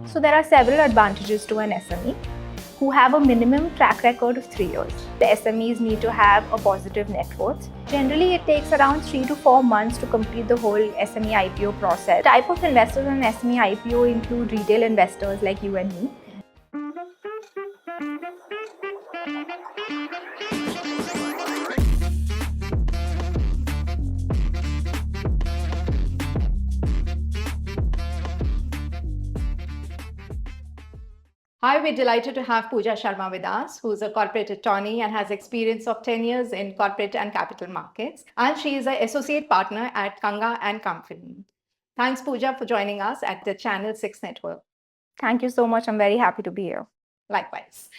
So there are several advantages to an SME who have a minimum track record of 3 years. The SMEs need to have a positive net worth. Generally, it takes around 3 to 4 months to complete the whole SME IPO process. Type of investors in SME IPO include retail investors like you and me. Hi, we're delighted to have Pooja Sharma with us, who's a corporate attorney and has experience of 10 years in corporate and capital markets. And she is an associate partner at Kanga and Company. Thanks, Pooja, for joining us at the Channel 6 network. Thank you so much. I'm very happy to be here. Likewise.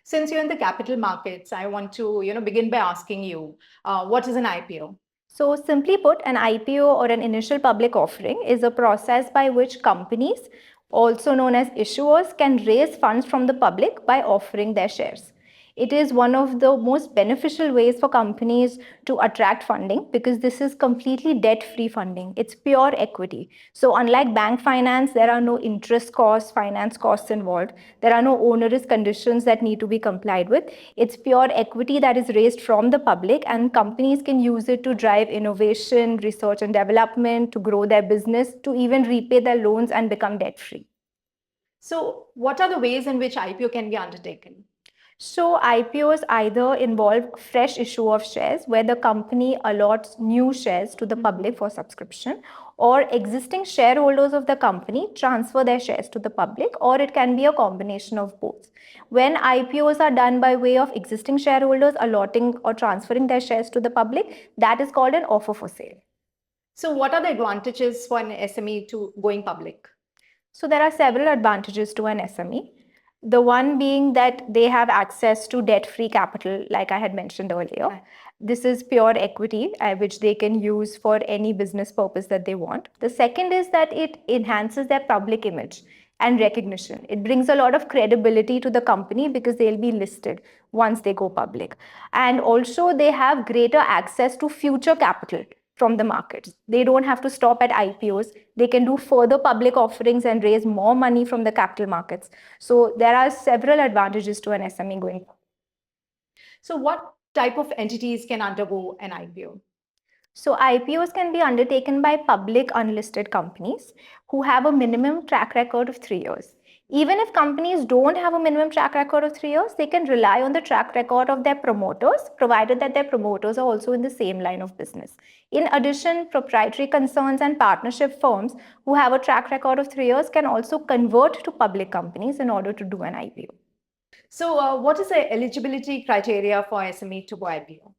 Since you're in the capital markets, I want to begin by asking you, what is an IPO? So simply put, an IPO or an initial public offering is a process by which companies, also known as issuers, can raise funds from the public by offering their shares. It is one of the most beneficial ways for companies to attract funding because this is completely debt-free funding. It's pure equity. So unlike bank finance, there are no interest costs, finance costs involved. There are no onerous conditions that need to be complied with. It's pure equity that is raised from the public, and companies can use it to drive innovation, research and development, to grow their business, to even repay their loans and become debt-free. So what are the ways in which IPO can be undertaken? So IPOs either involve fresh issue of shares where the company allots new shares to the public for subscription, or existing shareholders of the company transfer their shares to the public, or it can be a combination of both. When IPOs are done by way of existing shareholders allotting or transferring their shares to the public, that is called an offer for sale. So what are the advantages for an SME to going public? So there are several advantages to an SME. The one being that they have access to debt-free capital, like I had mentioned earlier. Right. This is pure equity, which they can use for any business purpose that they want. The second is that it enhances their public image and recognition. It brings a lot of credibility to the company because they'll be listed once they go public. And also they have greater access to future capital from the markets. They don't have to stop at IPOs. They can do further public offerings and raise more money from the capital markets. So there are several advantages to an SME going. So what type of entities can undergo an IPO? So IPOs can be undertaken by public unlisted companies who have a minimum track record of 3 years. Even if companies don't have a minimum track record of 3 years, they can rely on the track record of their promoters, provided that their promoters are also in the same line of business. In addition, proprietary concerns and partnership firms who have a track record of 3 years can also convert to public companies in order to do an IPO. So what is the eligibility criteria for SME to go IPO?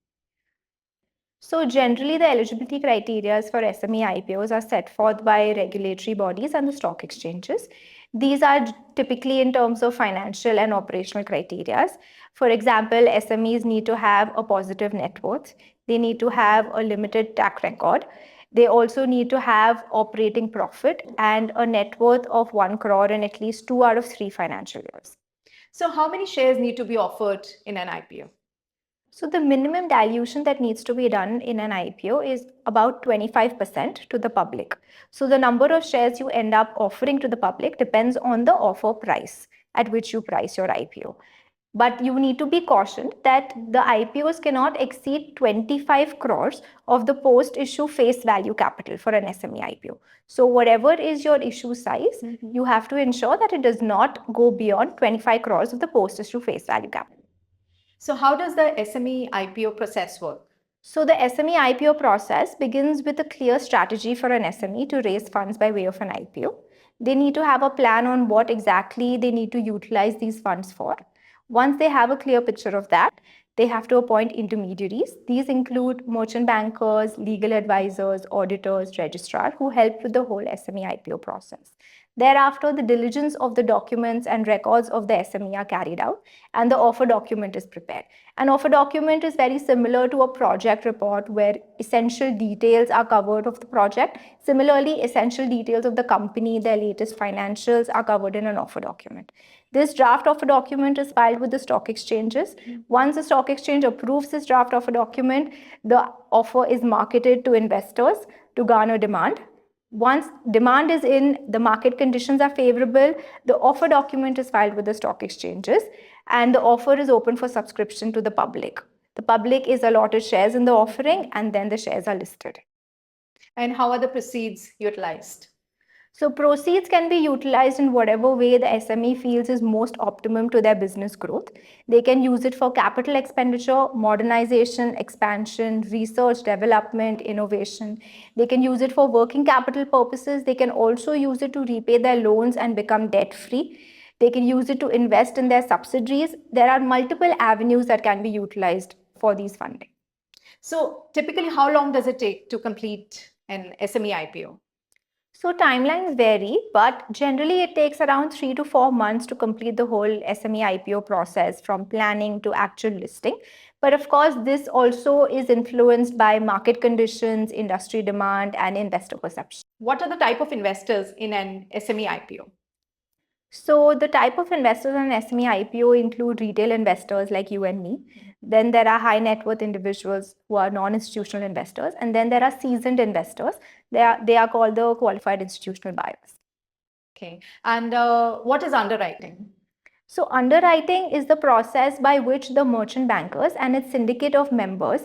So generally, the eligibility criteria for SME IPOs are set forth by regulatory bodies and the stock exchanges. These are typically in terms of financial and operational criteria. For example, SMEs need to have a positive net worth. They need to have a limited track record. They also need to have operating profit and a net worth of 1 crore in at least 2 out of 3 financial years. So how many shares need to be offered in an IPO? So the minimum dilution that needs to be done in an IPO is about 25% to the public. So the number of shares you end up offering to the public depends on the offer price at which you price your IPO. But you need to be cautioned that the IPOs cannot exceed 25 crores of the post-issue face value capital for an SME IPO. So whatever is your issue size, you have to ensure that it does not go beyond 25 crores of the post-issue face value capital. So how does the SME IPO process work? So the SME IPO process begins with a clear strategy for an SME to raise funds by way of an IPO. They need to have a plan on what exactly they need to utilize these funds for. Once they have a clear picture of that, they have to appoint intermediaries. These include merchant bankers, legal advisors, auditors, registrar, who help with the whole SME IPO process. Thereafter, the diligence of the documents and records of the SME are carried out, and the offer document is prepared. An offer document is very similar to a project report where essential details are covered of the project. Similarly, essential details of the company, their latest financials are covered in an offer document. This draft offer document is filed with the stock exchanges. Once the stock exchange approves this draft offer document, the offer is marketed to investors to garner demand. Once demand is in, the market conditions are favorable, the offer document is filed with the stock exchanges, and the offer is open for subscription to the public. The public is allotted shares in the offering, and then the shares are listed. And how are the proceeds utilized? So proceeds can be utilized in whatever way the SME feels is most optimum to their business growth. They can use it for capital expenditure, modernization, expansion, research, development, innovation. They can use it for working capital purposes. They can also use it to repay their loans and become debt free. They can use it to invest in their subsidiaries. There are multiple avenues that can be utilized for these funding. So typically, how long does it take to complete an SME IPO? So timelines vary, but generally it takes around 3 to 4 months to complete the whole SME IPO process from planning to actual listing. But of course, this also is influenced by market conditions, industry demand, and investor perception. What are the type of investors in an SME IPO? So the type of investors in an SME IPO include retail investors like you and me. Then there are high net worth individuals who are non-institutional investors. And then there are seasoned investors. They are called the qualified institutional buyers. Okay. And what is underwriting? So underwriting is the process by which the merchant bankers and its syndicate of members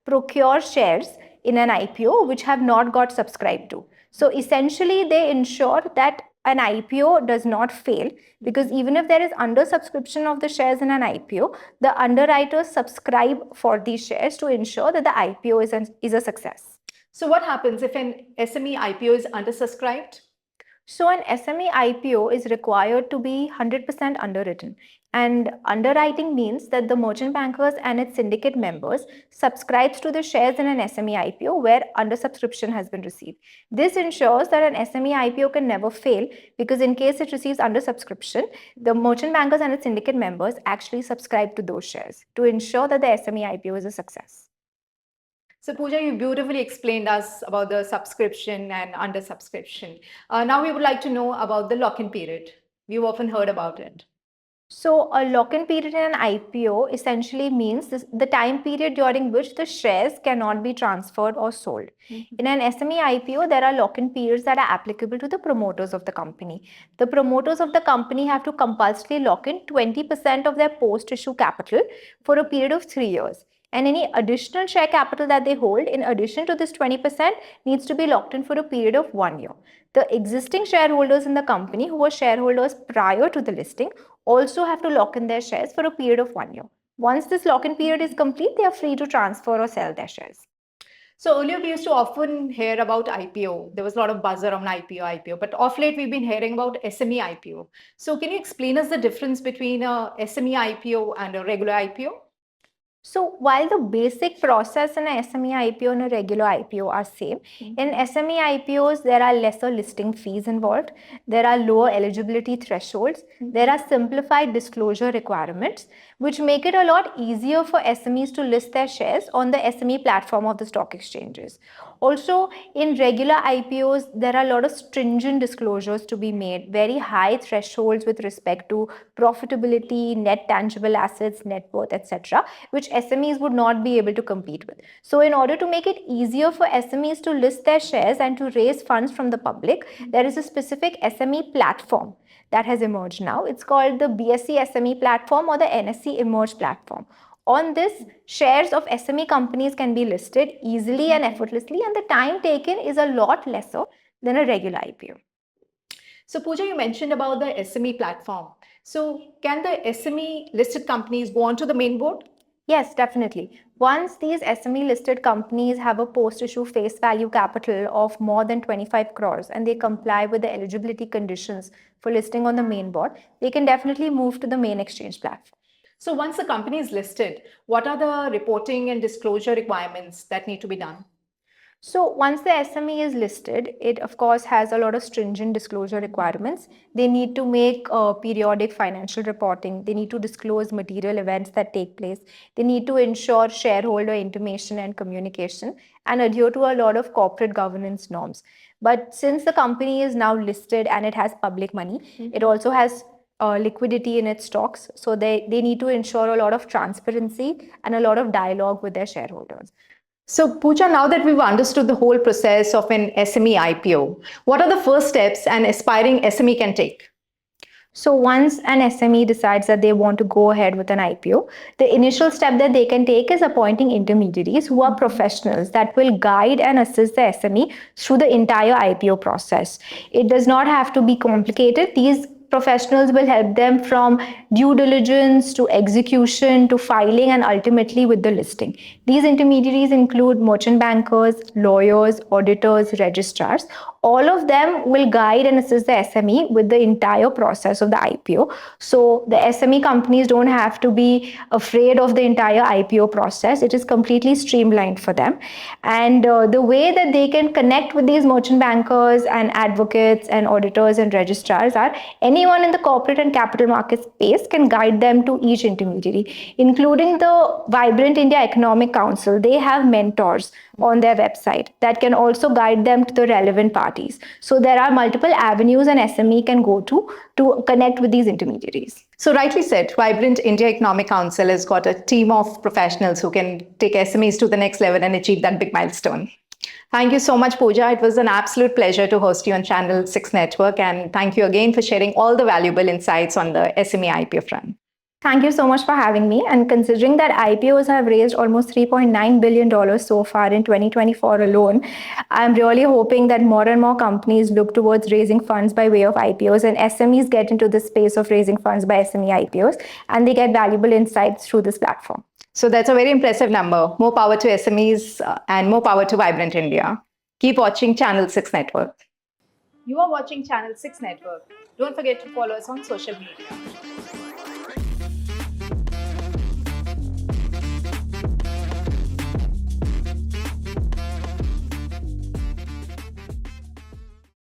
procure shares in an IPO which have not got subscribed to. So essentially they ensure that an IPO does not fail, because even if there is undersubscription of the shares in an IPO, the underwriters subscribe for these shares to ensure that the IPO is a success. So what happens if an SME IPO is undersubscribed? So an SME IPO is required to be 100% underwritten. And underwriting means that the merchant bankers and its syndicate members subscribes to the shares in an SME IPO where undersubscription has been received. This ensures that an SME IPO can never fail, because in case it receives undersubscription, the merchant bankers and its syndicate members actually subscribe to those shares to ensure that the SME IPO is a success. So Pooja, you beautifully explained us about the subscription and undersubscription. Now we would like to know about the lock-in period. We've often heard about it. So a lock-in period in an IPO essentially means the time period during which the shares cannot be transferred or sold. In an SME IPO, there are lock-in periods that are applicable to the promoters of the company. The promoters of the company have to compulsorily lock in 20% of their post-issue capital for a period of 3 years. And any additional share capital that they hold in addition to this 20% needs to be locked in for a period of 1 year. The existing shareholders in the company who were shareholders prior to the listing also have to lock in their shares for a period of 1 year. Once this lock-in period is complete, they are free to transfer or sell their shares. So earlier we used to often hear about IPO. There was a lot of buzz around IPO. But of late we've been hearing about SME IPO. So can you explain us the difference between a SME IPO and a regular IPO? So while the basic process in a SME IPO and a regular IPO are same, in SME IPOs there are lesser listing fees involved, there are lower eligibility thresholds, there are simplified disclosure requirements, which make it a lot easier for SMEs to list their shares on the SME platform of the stock exchanges. Also, in regular IPOs, there are a lot of stringent disclosures to be made, very high thresholds with respect to profitability, net tangible assets, net worth, etc., which SMEs would not be able to compete with. So in order to make it easier for SMEs to list their shares and to raise funds from the public, there is a specific SME platform that has emerged now. It's called the BSE SME platform or the NSE Emerge platform. On this, shares of SME companies can be listed easily and effortlessly, and the time taken is a lot lesser than a regular IPO. So Pooja, you mentioned about the SME platform. So can the SME listed companies go onto the main board? Yes, definitely. Once these SME listed companies have a post-issue face value capital of more than 25 crores and they comply with the eligibility conditions for listing on the main board, they can definitely move to the main exchange platform. So once the company is listed, what are the reporting and disclosure requirements that need to be done? So once the SME is listed, it of course has a lot of stringent disclosure requirements. They need to make periodic financial reporting. They need to disclose material events that take place. They need to ensure shareholder intimation and communication and adhere to a lot of corporate governance norms. But since the company is now listed and it has public money, it also has liquidity in its stocks. So they need to ensure a lot of transparency and a lot of dialogue with their shareholders. So, Pooja, now that we've understood the whole process of an SME IPO, what are the first steps an aspiring SME can take? So once an SME decides that they want to go ahead with an IPO, the initial step that they can take is appointing intermediaries who are professionals that will guide and assist the SME through the entire IPO process. It does not have to be complicated. These professionals will help them from due diligence to execution to filing and ultimately with the listing. These intermediaries include merchant bankers, lawyers, auditors, registrars. All of them will guide and assist the SME with the entire process of the IPO. So the SME companies don't have to be afraid of the entire IPO process. It is completely streamlined for them. And the way that they can connect with these merchant bankers and advocates and auditors and registrars are anyone in the corporate and capital market space can guide them to each intermediary, including the Vibrant India Economic Council. They have mentors on their website that can also guide them to the relevant parties. So there are multiple avenues an SME can go to connect with these intermediaries. So, rightly said, Vibrant India Economic Council has got a team of professionals who can take SMEs to the next level and achieve that big milestone. Thank you so much, Pooja. It was an absolute pleasure to host you on Channel 6 Network. And thank you again for sharing all the valuable insights on the SME IPO front. Thank you so much for having me. And considering that IPOs have raised almost $3.9 billion so far in 2024 alone, I'm really hoping that more and more companies look towards raising funds by way of IPOs and SMEs get into the space of raising funds by SME IPOs and they get valuable insights through this platform. So that's a very impressive number. More power to SMEs and more power to Vibrant India. Keep watching Channel 6 Network. You are watching Channel 6 Network. Don't forget to follow us on social media.